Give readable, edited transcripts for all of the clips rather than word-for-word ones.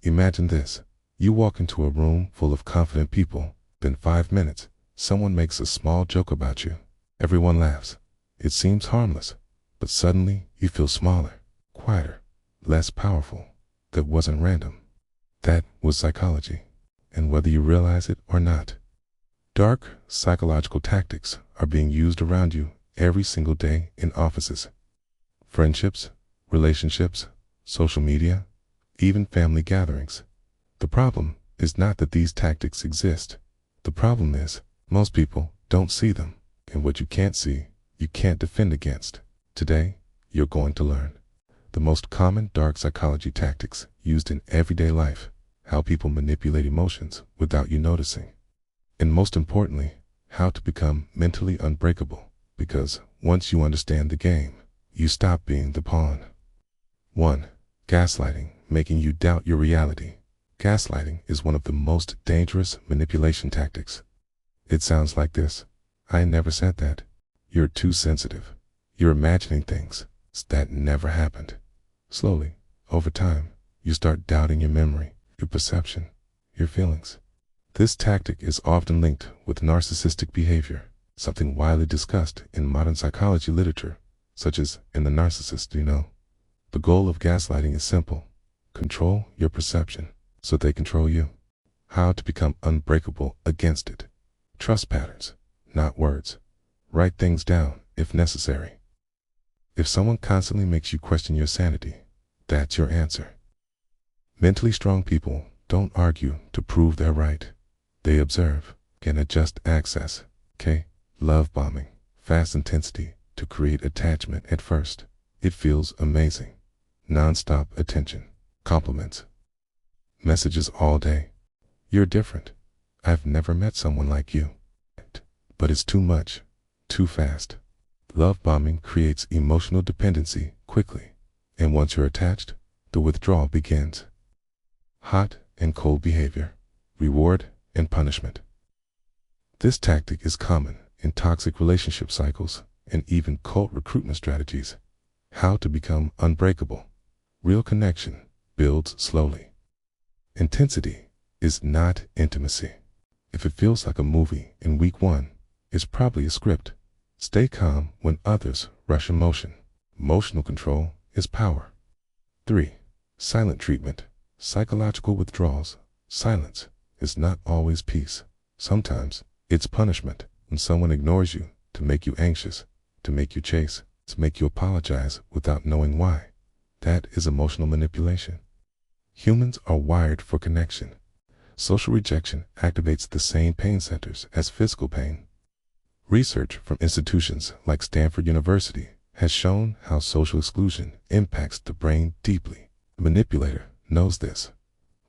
Imagine this. You walk into a room full of confident people, then 5 minutes, someone makes a small joke about you. Everyone laughs. It seems harmless, but suddenly you feel smaller, quieter, less powerful. That wasn't random. That was psychology. And whether you realize it or not, dark psychological tactics are being used around you every single day in offices, friendships, relationships, social media, even family gatherings. The problem is not that these tactics exist. The problem is most people don't see them, and what you can't see, you can't defend against. Today, you're going to learn the most common dark psychology tactics used in everyday life, how people manipulate emotions without you noticing, and most importantly, how to become mentally unbreakable, because once you understand the game, you stop being the pawn. 1. Gaslighting, making you doubt your reality. Gaslighting is one of the most dangerous manipulation tactics. It sounds like this. I never said that. You're too sensitive. You're imagining things that never happened. Slowly, over time, you start doubting your memory, your perception, your feelings. This tactic is often linked with narcissistic behavior, something widely discussed in modern psychology literature, such as in The Narcissist, The goal of gaslighting is simple. Control your perception so they control you. How to become unbreakable against it. Trust patterns, not words. Write things down if necessary. If someone constantly makes you question your sanity, that's your answer. Mentally strong people don't argue to prove they're right. They observe, can adjust access, love bombing, fast intensity to create attachment at first. It feels amazing. Non-stop attention, compliments, messages all day. You're different. I've never met someone like you. But it's too much, too fast. Love bombing creates emotional dependency quickly, and once you're attached, the withdrawal begins. Hot and cold behavior, reward and punishment. This tactic is common in toxic relationship cycles and even cult recruitment strategies. How to become unbreakable. Real connection builds slowly. Intensity is not intimacy. If it feels like a movie in week 1, it's probably a script. Stay calm when others rush emotion. Emotional control is power. 3. Silent treatment. Psychological withdrawals. Silence is not always peace. Sometimes it's punishment when someone ignores you to make you anxious, to make you chase, to make you apologize without knowing why. That is emotional manipulation. Humans are wired for connection. Social rejection activates the same pain centers as physical pain. Research from institutions like Stanford University has shown how social exclusion impacts the brain deeply. The manipulator knows this.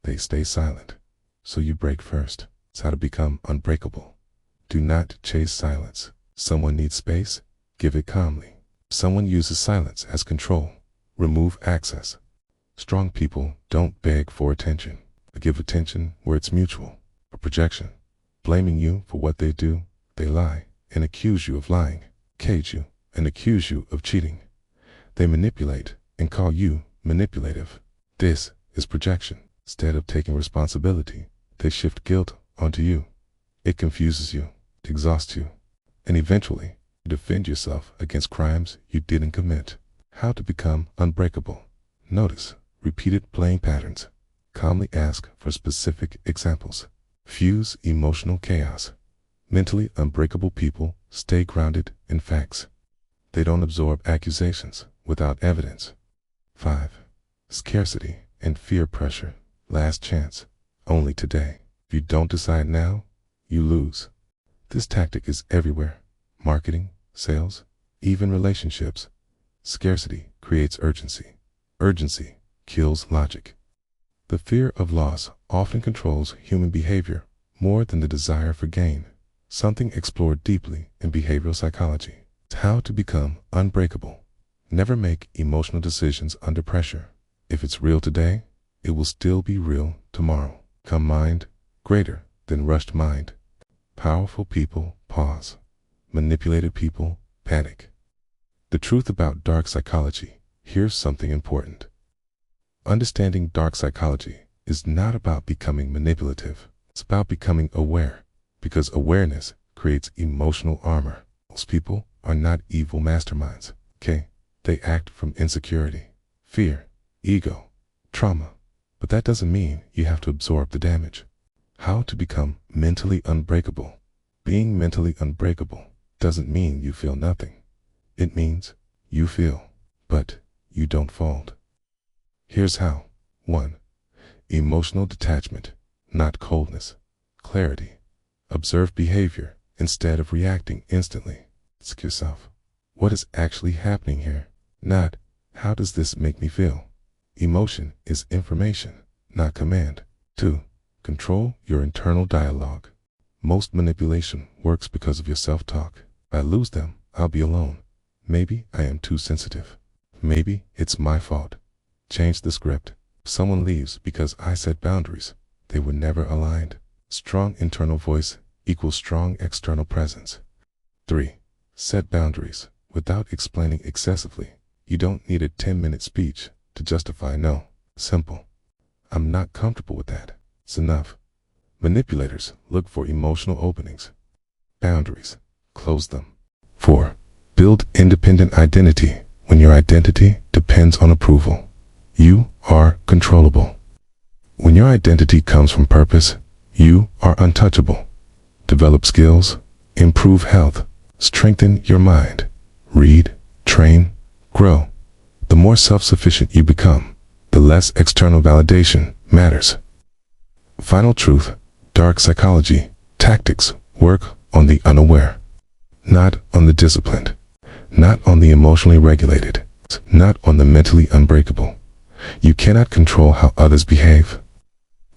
They stay silent, so you break first. It's how to become unbreakable. Do not chase silence. Someone needs space, give it calmly. Someone uses silence as control, remove access. Strong people don't beg for attention. They give attention where it's mutual. A projection, blaming you for what they do. They lie and accuse you of lying, cage you and accuse you of cheating. They manipulate and call you manipulative. This is projection. Instead of taking responsibility, they shift guilt onto you. It confuses you, exhausts you, and eventually you defend yourself against crimes you didn't commit. How to become unbreakable. Notice repeated playing patterns. Calmly ask for specific examples. Fuse emotional chaos. Mentally unbreakable people stay grounded in facts. They don't absorb accusations without evidence. 5. Scarcity and fear pressure. Last chance. Only today. If you don't decide now, you lose. This tactic is everywhere. Marketing, sales, even relationships. Scarcity creates urgency. Urgency kills logic. The fear of loss often controls human behavior more than the desire for gain. Something explored deeply in behavioral psychology. How to become unbreakable. Never make emotional decisions under pressure. If it's real today, it will still be real tomorrow. Calm mind, greater than rushed mind. Powerful people pause. Manipulated people panic. The truth about dark psychology. Here's something important. Understanding dark psychology is not about becoming manipulative. It's about becoming aware, because awareness creates emotional armor. Most people are not evil masterminds, okay? They act from insecurity, fear, ego, trauma. But that doesn't mean you have to absorb the damage. How to become mentally unbreakable? Being mentally unbreakable doesn't mean you feel nothing. It means you feel, but you don't fold. Here's how. 1. Emotional detachment, not coldness. Clarity. Observe behavior instead of reacting instantly. Ask yourself, what is actually happening here? Not, how does this make me feel? Emotion is information, not command. 2. Control your internal dialogue. Most manipulation works because of your self-talk. If I lose them, I'll be alone. Maybe I am too sensitive. Maybe it's my fault. Change the script. If someone leaves because I set boundaries, they were never aligned. Strong internal voice equals strong external presence. 3. Set boundaries without explaining excessively. You don't need a 10-minute speech to justify no. Simple. I'm not comfortable with that. It's enough. Manipulators look for emotional openings. Boundaries. Close them. 4. Build independent identity when your identity depends on approval. You are controllable. When your identity comes from purpose, you are untouchable. Develop skills, improve health, strengthen your mind, read, train, grow. The more self-sufficient you become, the less external validation matters. Final truth, dark psychology, tactics work on the unaware, not on the disciplined, not on the emotionally regulated, not on the mentally unbreakable. You cannot control how others behave,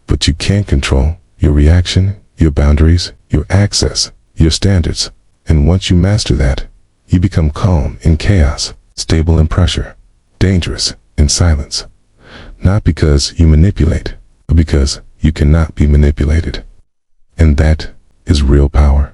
but you can control your reaction, your boundaries, your access, your standards. And once you master that, you become calm in chaos, stable in pressure, dangerous in silence. Not because you manipulate, but because you cannot be manipulated. And that is real power.